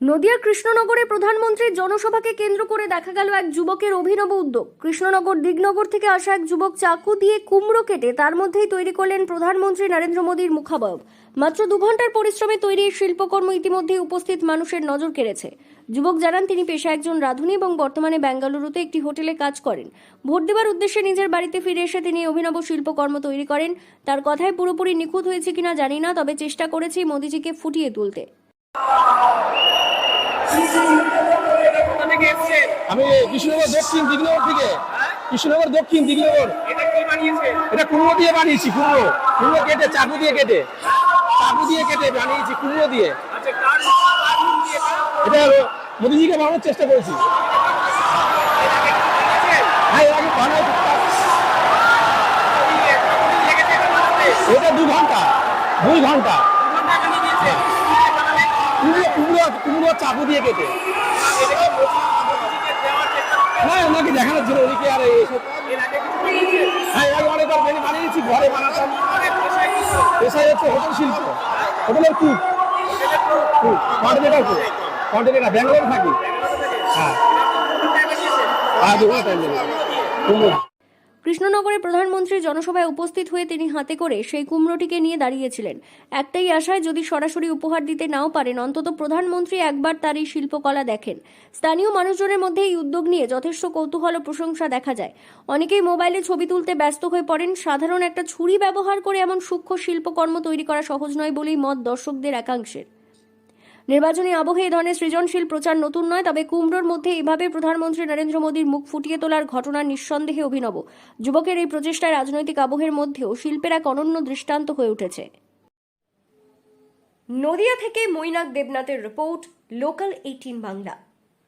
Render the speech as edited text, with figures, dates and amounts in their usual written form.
নদিয়ার কৃষ্ণনগরে প্রধানমন্ত্রীর জনসভাকে কেন্দ্র করে দেখা গেল এক যুবকের অভিনব উদ্যোগ। কৃষ্ণনগর দিগনগর থেকে আসা এক যুবক চাকু দিয়ে কুমড়ো কেটে তার মধ্যেই তৈরি করলেন প্রধানমন্ত্রী নরেন্দ্র মোদীর মুখাবয়ব। মাত্র 2 ঘন্টার পরিশ্রমে তৈরি এই শিল্পকর্ম ইতিমধ্যেই উপস্থিত মানুষের নজর কেড়েছে। যুবক জানান তিনি পেশায় একজন রাঁধুনি এবং বর্তমানে বেঙ্গালুরুতে একটি হোটেলে কাজ করেন। ভোট দেওয়ার উদ্দেশ্যে নিজের বাড়িতে ফিরে এসে তিনি অভিনব শিল্পকর্ম তৈরি করেন। তার কথায় পুরোপুরি নিখুঁত হয়েছে কিনা জানি না, তবে চেষ্টা করেছি মোদিজিকে ফুটিয়ে তুলতে। আমি কৃষ্ণনগর দক্ষিণ দিগনগর থেকে। কৃষ্ণনগর দক্ষিণ দিগনগর। এটা কুমড়ো দিয়ে বানিয়েছি। কুমড়ো কেটে চাকু দিয়ে কেটে বানিয়েছি কুমড়ো দিয়ে। এটা মোদিজিকে বানানোর চেষ্টা করেছি। এটা 2 ঘন্টা। কুমড়ো চাকু দিয়ে কেটে। হ্যাঁ, ওনাকে দেখানোর জন্য। উনিকে আর অনেকবার বানিয়েছি, ঘরে বানাতাম। পেশায় হচ্ছে হোটেল শিল্প, হোটেলের কুক, কন্টেনার ব্যাঙ্গালোর থাকি। হ্যাঁ, 2 ঘন্টা টাইম লেগেছে। কৃষ্ণনগরে প্রধানমন্ত্রীর জনসভায় উপস্থিত হয়ে তিনি হাতে করে সেই কুমড়োটিকে নিয়ে দাঁড়িয়েছিলেন। একটাই আশায়, যদি সরাসরি উপহার দিতে নাও পারেন, অন্তত প্রধানমন্ত্রী একবার তার এই শিল্পকলা দেখেন। স্থানীয় মানুষজনের মধ্যে এই উদ্যোগ নিয়ে যথেষ্ট কৌতূহল ও প্রশংসা দেখা যায়। অনেকেই মোবাইলে ছবি তুলতে ব্যস্ত হয়ে পড়েন। সাধারণ একটা ছুরি ব্যবহার করে এমন সূক্ষ্ম শিল্পকর্ম তৈরি করা সহজ নয় বলেই মত দর্শকদের একাংশের। নির্বাচনী আবহে এই ধরনের সৃজনশীল প্রচার নতুন নয়, তবে কুমড়োর মধ্যে এইভাবে প্রধানমন্ত্রী নরেন্দ্র মোদীর মুখ ফুটিয়ে তোলার ঘটনা নিঃসন্দেহে অভিনব। যুবকের এই প্রচেষ্টায় রাজনৈতিক আবহের মধ্যেও শিল্পের এক অনন্য দৃষ্টান্ত হয়ে উঠেছে। নদিয়া থেকে মৈনাক দেবনাথের রিপোর্ট, লোকাল 18 বাংলা।